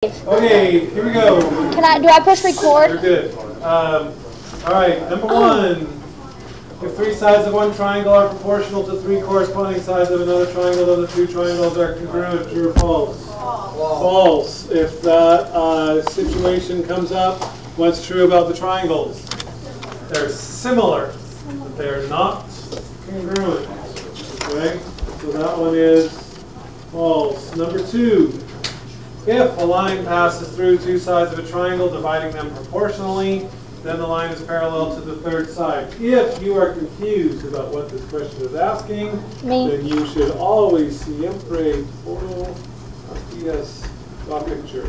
Okay, here we go. Do I push record? You're good. All right, number one. If three sides of one triangle are proportional to three corresponding sides of another triangle, then the two triangles are congruent. True or false? False. If that situation comes up, what's true about the triangles? They're similar, but they're not congruent. Okay, so that one is false. Number two. If a line passes through two sides of a triangle, dividing them proportionally, then the line is parallel to the third side. If you are confused about what this question is asking, then you should always siempre todo así la picture.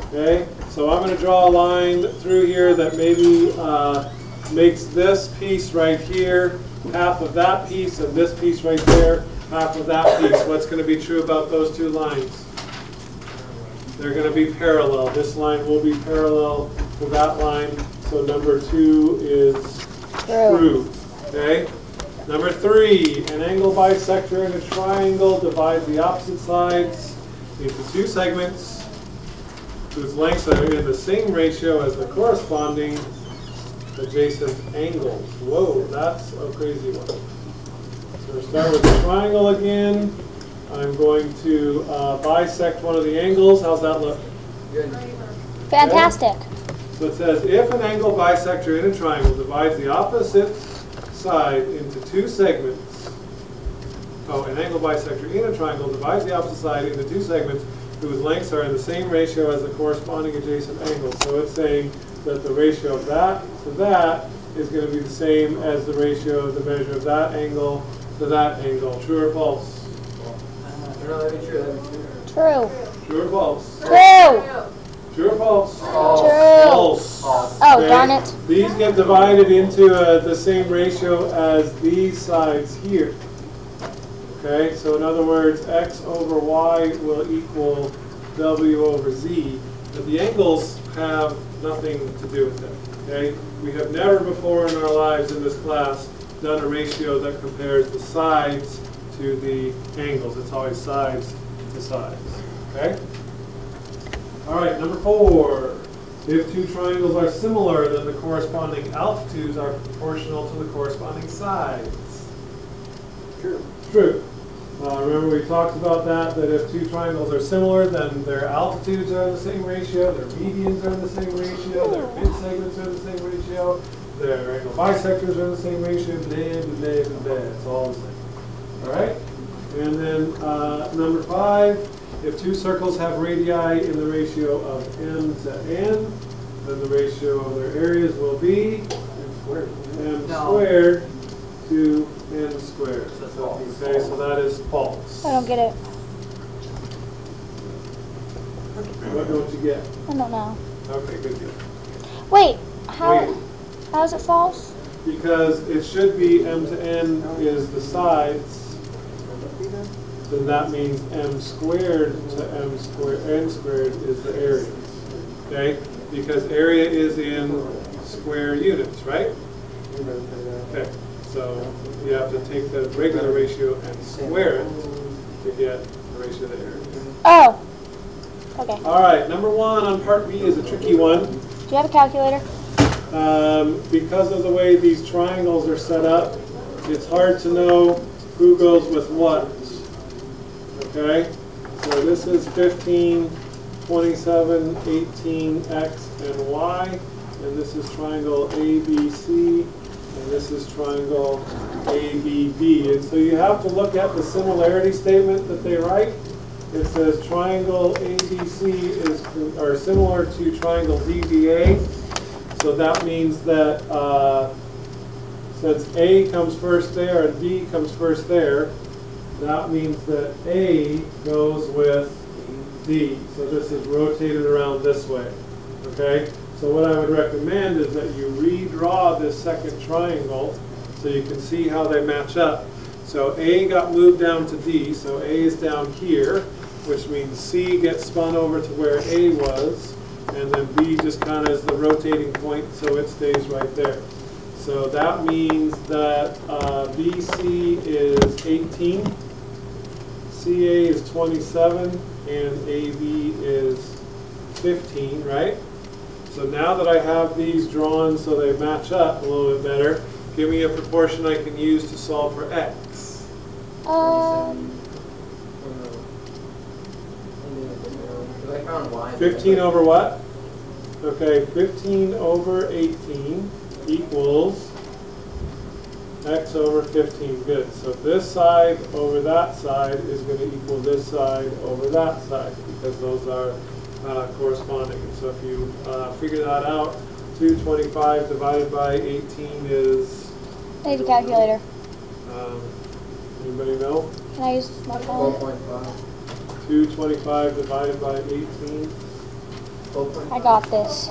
Okay, so I'm going to draw a line through here that maybe makes this piece right here half of that piece, and this piece right there half of that piece. What's going to be true about those two lines? They're going to be parallel. This line will be parallel to that line, so number two is true. Okay. Number three, an angle bisector in a triangle divides the opposite sides into two segments whose lengths are in the same ratio as the corresponding adjacent angles. Whoa, that's a crazy one. So we'll start with the triangle again. I'm going to bisect one of the angles. How's that look? Good. Fantastic. Okay. So it says, if an angle bisector in a triangle divides the opposite side into two segments. Oh, an angle bisector in a triangle divides the opposite side into two segments whose lengths are in the same ratio as the corresponding adjacent angles. So it's saying that the ratio of that to that is going to be the same as the ratio of the measure of that angle to that angle. True or false? True. True or false? True. True or false? False. False. Oh, okay. darn it. These get divided into the same ratio as these sides here. Okay, so in other words, x over y will equal w over z. But the angles have nothing to do with it. Okay, we have never before in our lives in this class done a ratio that compares the sides to the angles. It's always sides to sides. Okay? All right, number four. If two triangles are similar, then the corresponding altitudes are proportional to the corresponding sides. True. True. Remember we talked about that if two triangles are similar, then their altitudes are in the same ratio, their medians are in the same ratio, their mid-segments are in the same ratio, their angle bisectors are in the same ratio, blah, blah, blah, blah. It's all the same. All right, and then number five, if two circles have radii in the ratio of m to n, then the ratio of their areas will be m squared to n squared. Okay, so that is false. I don't get it. What don't you get? I don't know. Okay, good deal. Wait, how is it false? Because it should be m to n is the sides. Then that means m squared to n squared is the area. Okay? Because area is in square units, right? Okay. So you have to take the regular ratio and square it to get the ratio of the area. Oh. Okay. All right. Number one on part B is a tricky one. Do you have a calculator? Because of the way these triangles are set up, it's hard to know who goes with what. Okay, so this is 15, 27, 18, x, and y, and this is triangle ABC, and this is triangle ABB. And so you have to look at the similarity statement that they write. It says triangle ABC are similar to triangle DBA, so that means that since A comes first there and B comes first there, that means that A goes with D. So this is rotated around this way. Okay? So what I would recommend is that you redraw this second triangle so you can see how they match up. So A got moved down to D, so A is down here, which means C gets spun over to where A was, and then B just kind of is the rotating point, so it stays right there. So that means that BC is 18, CA is 27, and AB is 15, right? So now that I have these drawn so they match up a little bit better, give me a proportion I can use to solve for x. 15 over what? Okay, 15 over 18 equals x over 15. Good. So this side over that side is going to equal this side over that side because those are corresponding. So if you figure that out, 225 divided by 18 is... I need a calculator. Anybody know? Can I use my phone? 12.5. 225 divided by 18. I got this.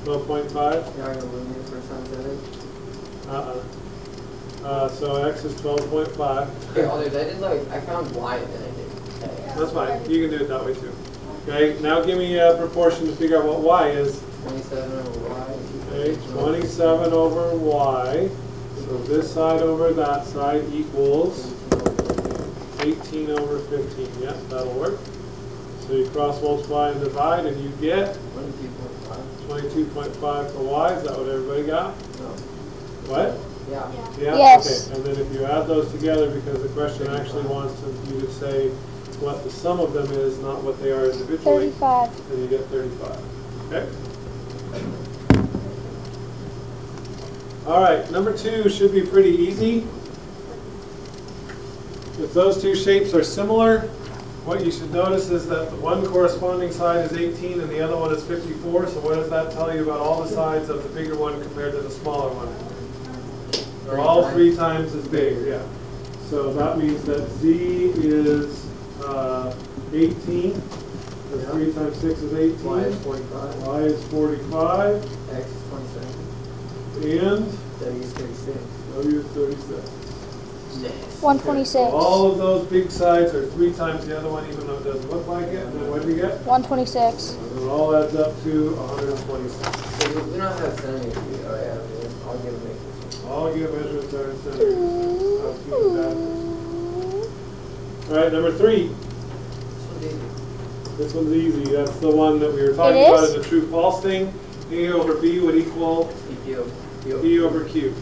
12.5? Yeah, I'm going to ruin your first time today. So x is 12.5. Okay, others, I found y and then I did k. That's fine. You can do it that way too. Okay, now give me a proportion to figure out what y is. 27 over y. Okay, 27 over y. So this side over that side equals 18 over 15. Yep, that'll work. So you cross multiply and divide and you get 22.5 for y. Is that what everybody got? No. What? Yeah. Yeah? Yes. Okay, and then if you add those together, because the question actually wants you to say what the sum of them is, not what they are individually, 35. then you get 35. Okay? All right, number 2 should be pretty easy. If those two shapes are similar, what you should notice is that the one corresponding side is 18 and the other one is 54. So what does that tell you about all the sides of the bigger one compared to the smaller one? They're all 3 times as big, yeah. So that means that Z is 18. That's 3 times 6 is 18. Y is 45. Y is 45. X is 27. And W is 36. W is 36. 126. Okay, so all of those big sides are 3 times the other one, even though it doesn't look like it. And then what do you get? 126. And it all adds up to 126. So we don't have centimeters. Oh yeah, I'll give them acres. All your measurements are in centimeters. All right, number 3. This one's easy. That's the one that we were talking about in the true-false thing. A over B would equal P over Q.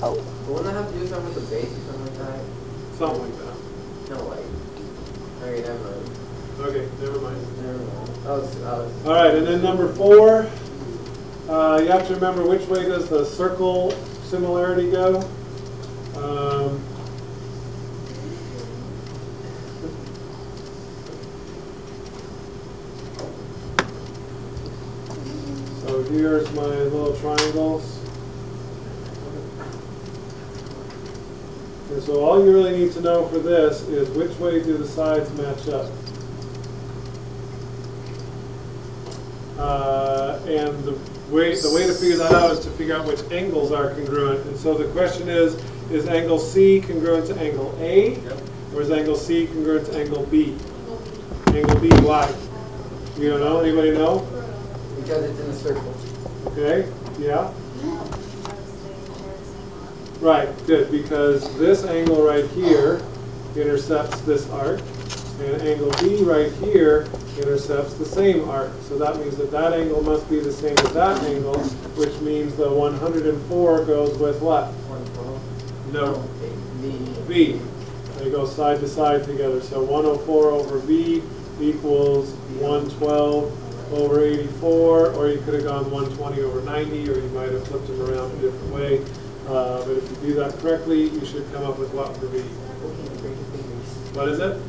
Oh. Wouldn't I have to do something with the base or something like that? Something like that. No, like. Okay, never mind. Okay, never mind. Never mind. That was. All right, and then number 4. You have to remember which way does the circle similarity go? So here's my little triangles. And so all you really need to know for this is which way do the sides match up. And the way to figure that out is to figure out which angles are congruent. And so the question is angle C congruent to angle A? Yep. Or is angle C congruent to angle B? Angle B, why? You don't know? Anybody know? Because it's in a circle. Okay, yeah. Right, good, because this angle right here intercepts this arc, and angle B right here intercepts the same arc. So that means that that angle must be the same as that angle, which means the 104 goes with what? 112. No. V. V. They go side to side together. So 104 over V equals 112 over 84, or you could have gone 120 over 90, or you might have flipped them around a different way. But if you do that correctly, you should come up with what for V? What is it?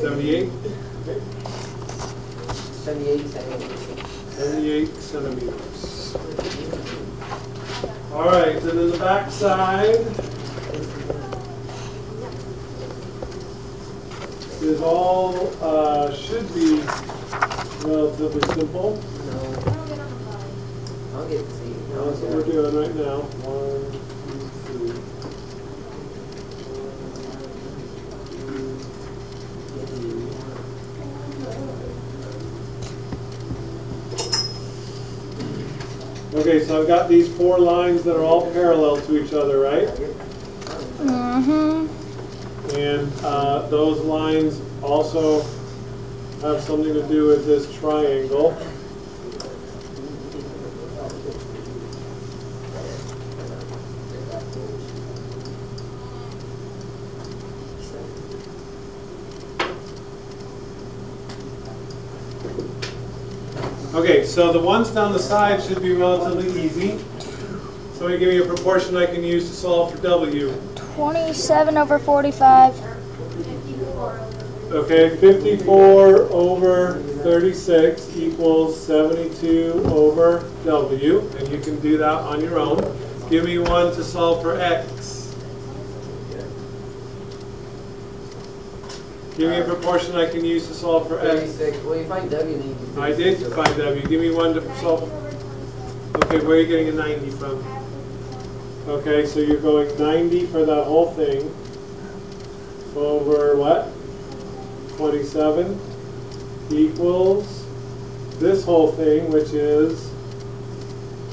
78? Okay. 78 centimeters. 78 centimeters. All right, and then the back side is all, should be relatively simple. No. I'll get C. That's what we're doing right now. 1, 2, 3. Okay, so I've got these 4 lines that are all parallel to each other, right? Mm-hmm. And those lines also have something to do with this triangle. Okay, so the ones down the side should be relatively easy. Somebody give me a proportion I can use to solve for W. 27 over 45. Okay, 54 over 36 equals 72 over W, and you can do that on your own. Give me one to solve for X. Give me a proportion I can use to solve for X. 36. Well, you find W, then you can. I did find W. Give me one to solve. Okay, where are you getting a 90 from? Okay, so you're going 90 for that whole thing over what? 27 equals this whole thing, which is,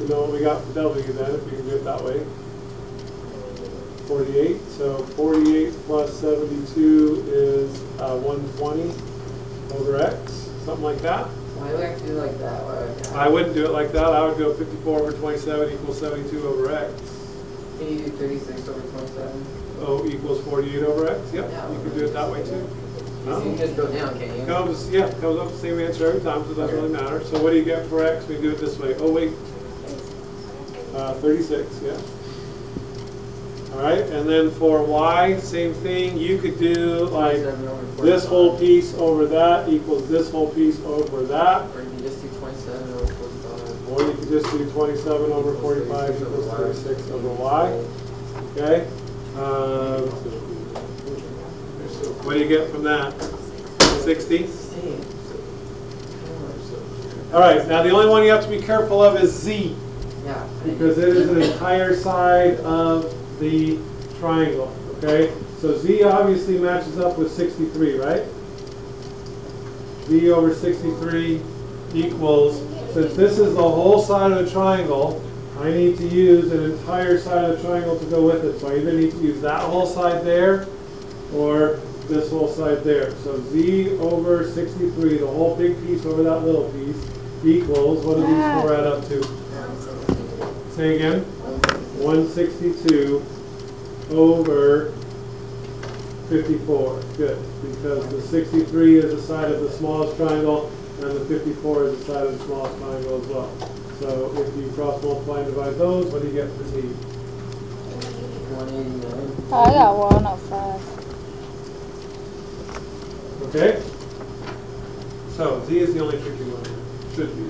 you know what we got for W then, if you can do it that way. 48. So 48 plus 72 is 120 over X, something like that. Why do we have to do it like that? I wouldn't do it like that. I would go 54 over 27 equals 72 over X. Can you do 36 over 27? O equals 48 over X. Yep, Yeah, you can do it that way too. So you can just go down, can't you? Comes up the same answer every time, so it doesn't really matter. So what do you get for X? We do it this way. Oh wait, 36. Yeah. All right, and then for Y, same thing. You could do like this whole piece over that equals this whole piece over that. Or you can just do 27 over 45. Or you could just do 27 over 45 equals 36 over Y. Okay. What do you get from that? 60? All right, now the only one you have to be careful of is Z. Yeah. Because it is an entire side of the triangle, okay? So Z obviously matches up with 63, right? Z over 63 equals, since this is the whole side of the triangle, I need to use an entire side of the triangle to go with it. So I either need to use that whole side there or this whole side there. So Z over 63, the whole big piece over that little piece, equals, what do these four add up to? Say again? 162 over 54. Good. Because the 63 is the side of the smallest triangle, and the 54 is the side of the smallest triangle as well. So if you cross multiply and divide those, what do you get for Z? 189. I got 105. Okay? So Z is the only tricky one. Should be.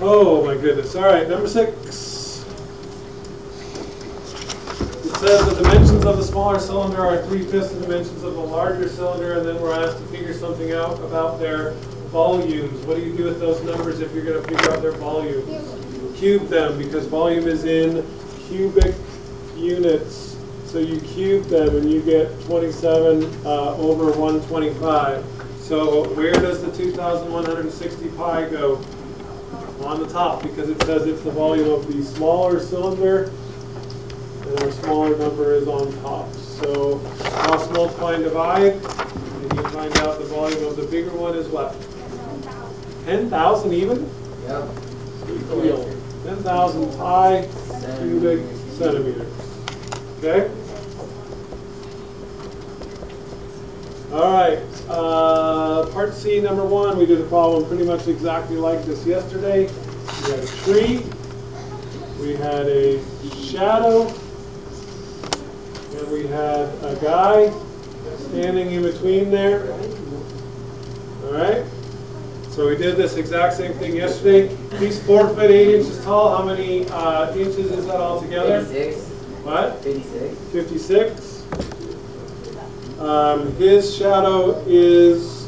Oh my goodness. All right, number 6. It says the dimensions of the smaller cylinder are 3/5 the dimensions of the larger cylinder, and then we're asked to figure something out about their volumes. What do you do with those numbers if you're going to figure out their volumes? Cube them, because volume is in cubic units. So you cube them and you get 27 over 125. So where does the 2,160 pi go? On the top, because it says it's the volume of the smaller cylinder, and our smaller number is on top. So cross multiply and divide, and you find out the volume of the bigger one is what? 10,000 even? Yep. 10,000 pi cubic centimeters. Okay? All right, part C, number 1, we did a problem pretty much exactly like this yesterday. We had a tree, we had a shadow, and we had a guy standing in between there. All right, so we did this exact same thing yesterday. He's 4 foot 8 inches tall. How many inches is that altogether? 56. What? 56. 56. His shadow is,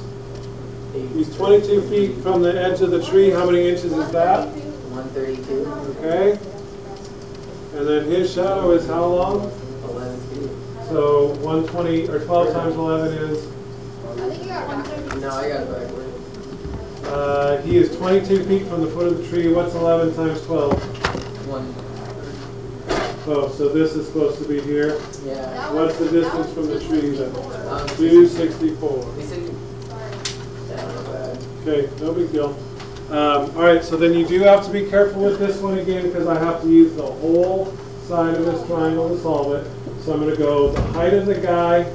he's 22 feet from the edge of the tree. How many inches is that? 132. Okay. And then his shadow is how long? 11 feet. So 120, or 12 times 11 is? No, I got it backwards. He is 22 feet from the foot of the tree. What's 11 times 12? 1. Oh, so this is supposed to be here. Yeah. What's the distance from the tree then? 264. We said you. Yeah, not bad. Okay, no big deal. All right, so then you do have to be careful with this one again because I have to use the whole side of this triangle to solve it. So I'm going to go the height of the guy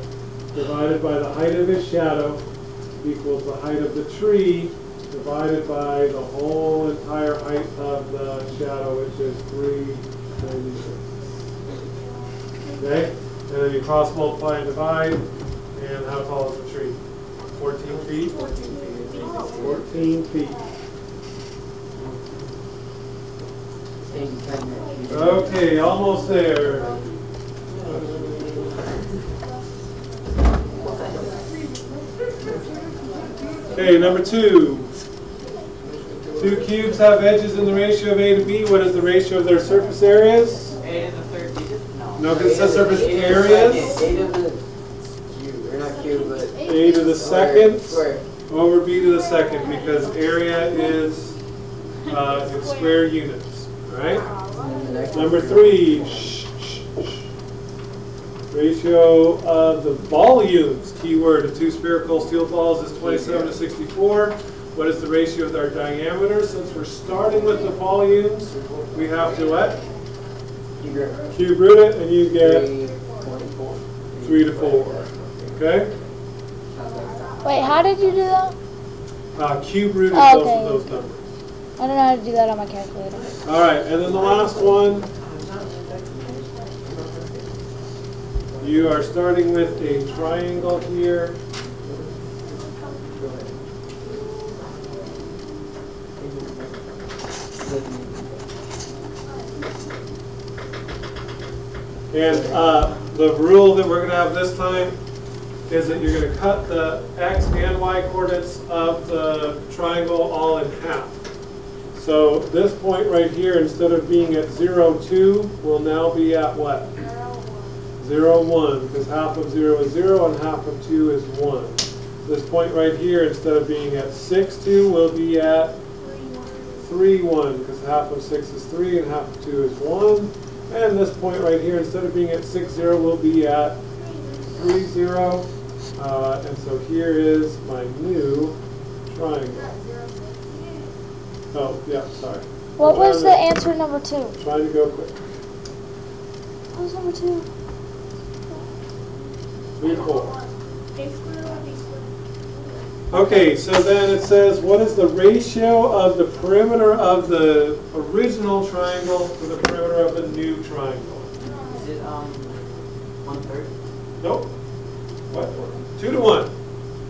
divided by the height of his shadow equals the height of the tree divided by the whole entire height of the shadow, which is 396. Okay? And then you cross multiply and divide. And how tall is the tree? 14 feet? 14 feet. Okay, almost there. Okay, number 2. Two cubes have edges in the ratio of A to B. What is the ratio of their surface areas? A to the third digit? No, because it says surface areas. A to the cube, or not cube, but A to the second square. over B to the second, because area is in square units. All right? Number 3. Ratio of the volumes, keyword, of 2 spherical steel balls is 27 to 64. What is the ratio of their diameter? Since we're starting with the volumes, we have to what? Cube root it, and you get 3 to 4. Okay? Wait, how did you do that? Cube root is Oh, both okay. of those numbers. I don't know how to do that on my calculator. All right, and then the last one. You are starting with a triangle here. And the rule that we're going to have this time is that you're going to cut the x and y coordinates of the triangle all in half. So this point right here, instead of being at 0, 2, will now be at what? 0, 1, because half of 0 is 0 and half of 2 is 1. This point right here, instead of being at 6, 2, will be at 3, 1, because half of 6 is 3 and half of 2 is 1. And this point right here, instead of being at 6, 0, will be at 3, 0. And so here is my new triangle. Oh, yeah, sorry. What was the answer number 2? Trying to go quick. What was number 2? 3, 4. Okay, so then it says, what is the ratio of the perimeter of the original triangle to the perimeter of the new triangle? Is it 1/3? Nope. What? 2 to 1.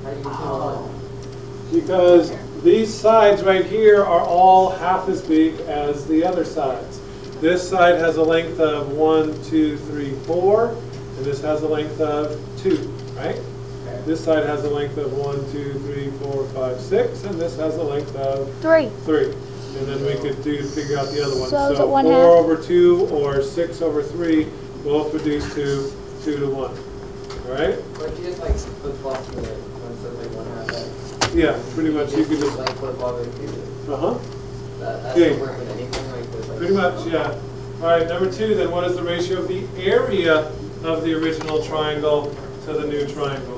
How do you get 2 to 1? Because these sides right here are all half as big as the other sides. This side has a length of 1, 2, 3, 4, and this has a length of 2, right? Okay. This side has a length of 1, 2, 3, 4, 5, 6, and this has a length of 3. 3. And then we could figure out the other one. So is it 4 1/2? over 2 or 6 over 3 both reduce to 2 to 1. All right? Or if you just like flip-flop it, when it says like 1/2 x. Yeah, pretty much. You could just. like flip-flop it. Uh-huh. That Okay. doesn't work with anything like this. Like Pretty much, yeah. All right, number 2, then what is the ratio of the area of the original triangle to the new triangle?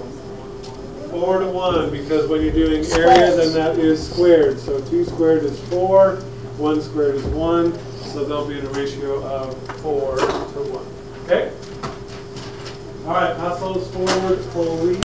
4 to 1, because when you're doing area, then that is squared. So 2 squared is 4, 1 squared is 1, so they'll be in a ratio of 4 to 1. Okay? All right, pass those forward fully.